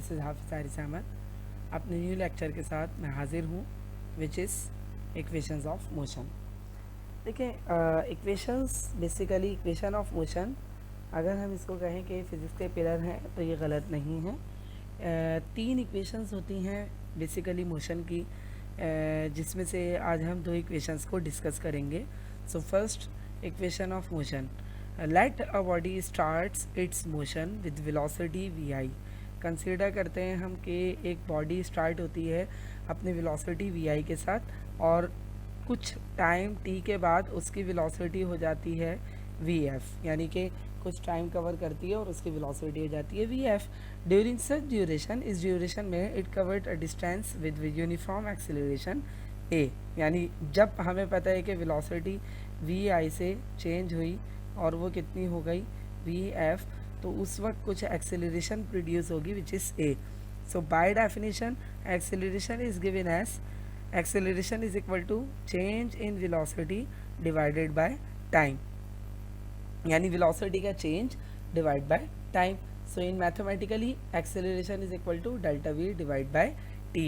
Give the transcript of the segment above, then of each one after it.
This is हाफिज़ हारिस अहमद। अपने new lecture के साथ मैं हाजिर हूँ, which is equations of motion. देखिए, equations basically equation of motion, अगर हम इसको कहें कि फिज़िक्स के पिलर हैं तो ये गलत नहीं है। तीन इक्वेशंस होती हैं बेसिकली मोशन की, जिसमें से आज हम दो इक्वेशंस को डिस्कस करेंगे। So first equation of motion, let a body starts its motion with velocity v i. Consider करते हैं हम कि एक बॉडी स्टार्ट होती है अपनी वेलोसिटी वी आई के साथ, और कुछ टाइम टी के बाद उसकी वेलोसिटी हो जाती है वी एफ, यानी कि कुछ टाइम कवर करती है और उसकी वेलोसिटी हो जाती है V F. During such duration, इस ड्यूरेशन में it covered a distance with uniform acceleration A, यानी जब हमें पता है कि वेलोसिटी वी आई से चेंज हुई और वो कितनी हो गई वी एफ, तो उस वक्त कुछ एक्सेलरेशन प्रोड्यूस होगी which is a. So by definition acceleration is given as acceleration is equal to change in velocity divided by time, यानी velocity का change divide by time. So in mathematically acceleration is equal to delta v divided by t,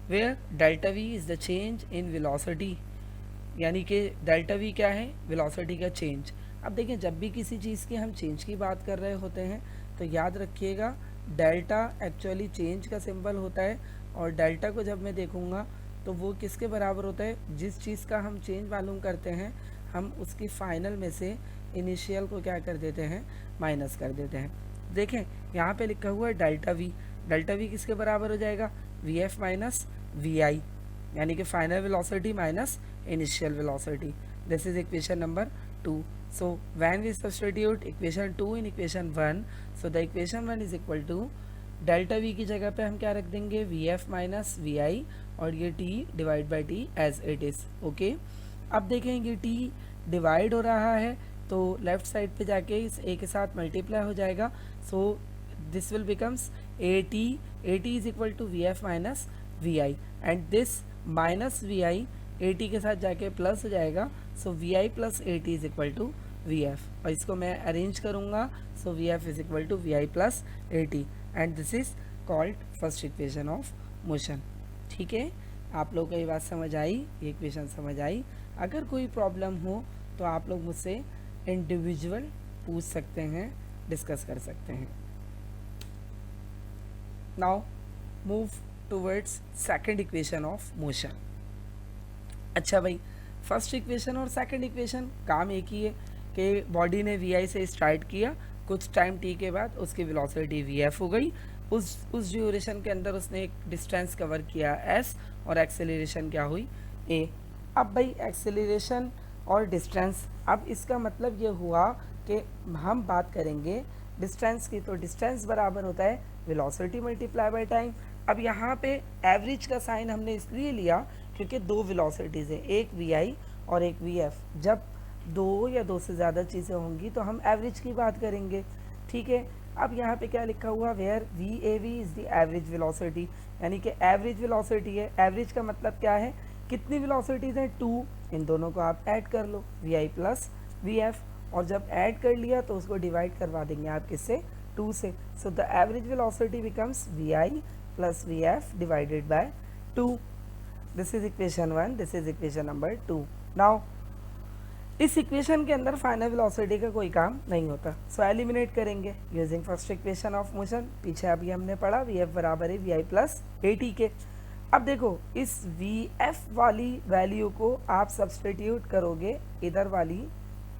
where delta v is the change in velocity, यानी कि delta we क्या है, velocity का change. अब देखें, जब भी किसी चीज़ की हम चेंज की बात कर रहे होते हैं तो याद रखिएगा डेल्टा एक्चुअली चेंज का सिंबल होता है, और डेल्टा को जब मैं देखूंगा तो वो किसके बराबर होता है, जिस चीज़ का हम चेंज मालूम करते हैं हम उसकी फाइनल में से इनिशियल को क्या कर देते हैं, माइनस कर देते हैं। देखें यहाँ पे लिखा हुआ है डेल्टा वी किसके बराबर हो जाएगा, वी एफ माइनस वी आई, यानी कि final velocity minus initial velocity. This is equation number 2. So when we substitute equation 2 in equation 1, so the equation 1 is equal to delta v की जगह पे हम क्या रख देंगे, वी एफ माइनस वी आई, और ये t divide by t as it is. Okay, अब देखें ये t डिवाइड हो रहा है तो लेफ्ट साइड पे जाके इस a के साथ मल्टीप्लाई हो जाएगा। So this will becomes a t is equal to v f minus v i, and this minus v i a t के साथ जाके प्लस हो जाएगा। So v I plus A t is equal to v F, और इसको मैं arrange करूँगा। So v f is equal to we I plus A t, and this is called first equation of motion. ठीक है, आप लोगों को ये बात समझ आई, ये इक्वेशन समझ आई। अगर कोई प्रॉब्लम हो तो आप लोग मुझसे इंडिविजुअल पूछ सकते हैं, डिस्कस कर सकते हैं। Now move towards second equation of motion. अच्छा भाई, फर्स्ट इक्वेशन और सेकंड इक्वेशन काम एक ही है कि बॉडी ने वी आई से स्टार्ट किया, कुछ टाइम टी के बाद उसकी वेलोसिटी वी एफ हो गई, उस ड्यूरेशन के अंदर उसने एक डिस्टेंस कवर किया एस, और एक्सेलरेशन क्या हुई ए। अब भाई एक्सेलरेशन और डिस्टेंस, अब इसका मतलब ये हुआ कि हम बात करेंगे डिस्टेंस की, तो डिस्टेंस बराबर होता है वेलोसिटी मल्टीप्लाई बाय टाइम। अब यहाँ पे एवरेज का साइन हमने इसलिए लिया क्योंकि दो वेलोसिटीज़ हैं, एक वी आई और एक वी एफ। जब दो या दो से ज़्यादा चीज़ें होंगी तो हम एवरेज की बात करेंगे। ठीक है, अब यहाँ पे क्या लिखा हुआ, where v A v is the average velocity, यानी कि एवरेज वेलोसिटी है। एवरेज का मतलब क्या है, कितनी वेलोसिटीज़ हैं, टू, इन दोनों को आप ऐड कर लो, वी आई प्लस वी एफ, और जब ऐड कर लिया तो उसको डिवाइड करवा देंगे आप किससे, टू से। So the average velocity becomes v I plus we f divided by two. This is equation 1, this is equation number 2। Now इस इक्वेशन के अंदर फाइनल वेलोसिटी का कोई काम नहीं होता, सो एलिमिनेट करेंगे using first equation of motion. पीछे अभी हमने पढ़ा वी एफ बराबर है वी आई प्लस ए टी के। अब देखो इस वी एफ वाली वैल्यू को आप सब्सटीट्यूट करोगे इधर वाली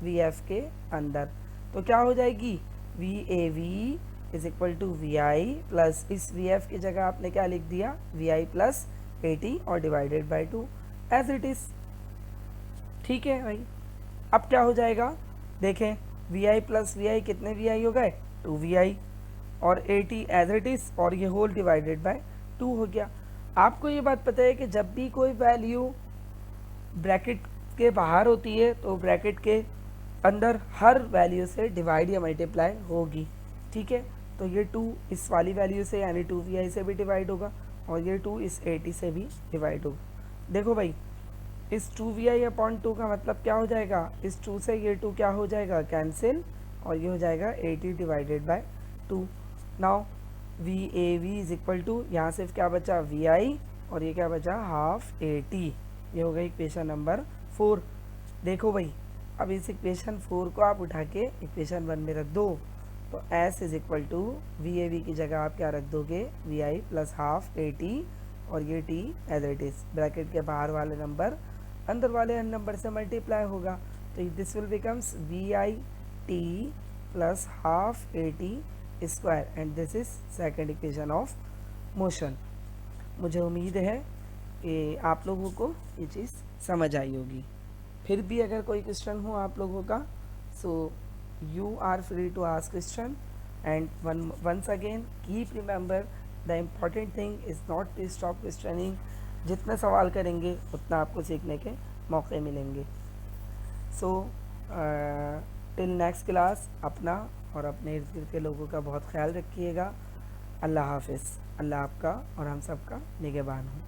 वी एफ के अंदर, तो क्या हो जाएगी, V A V is equal to we I plus, इस वी एफ की जगह आपने क्या लिख दिया, वी आई प्लस ए टी और divided by two as it is. ठीक है भाई, अब क्या हो जाएगा, देखें V I plus V I, कितने वी आई हो गए, टू वी आई, और A T as it is, और ये होल डिवाइडेड बाय टू हो गया। आपको ये बात पता है कि जब भी कोई वैल्यू ब्रैकेट के बाहर होती है तो ब्रैकेट के अंदर हर वैल्यू से डिवाइड या मल्टीप्लाई होगी। ठीक है, तो ये टू इस वाली वैल्यू से यानी टू वी आई से भी डिवाइड होगा, और ये टू इस ए टी से भी डिवाइड होगा। देखो भाई, इस two we i upon two का मतलब क्या हो जाएगा, इस टू से ये टू क्या हो जाएगा, कैंसिल, और ये हो जाएगा a t divided by two. Now VAV is equal to, यहाँ सिर्फ क्या बचा VI और ये क्या बचा हाफ AT। ये हो गई इक्वेशन नंबर 4। देखो भाई, अब इस इक्वेशन 4 को आप उठा के इक्वेशन 1 में रख दो, तो S is equal to VAV की जगह आप क्या रख दोगे VI प्लस हाफ AT और ये T as it is, bracket के बाहर वाले नंबर अंदर वाले नंबर से मल्टीप्लाई होगा, तो this will becomes VIT plus half AT square and this is second equation of motion. मुझे उम्मीद है कि आप लोगों को ये चीज़ समझ आई होगी। फिर भी अगर कोई क्वेश्चन हो आप लोगों का, so you are free to ask question and once again keep remember the important thing is not to stop questioning. जितना सवाल करेंगे उतना आपको सीखने के मौके मिलेंगे। सो टिल नेक्स्ट क्लास अपना और अपने इर्द गिर्द के लोगों का बहुत ख्याल रखिएगा। अल्लाह हाफिज़। अल्लाह आपका और हम सबका निगहबान हो।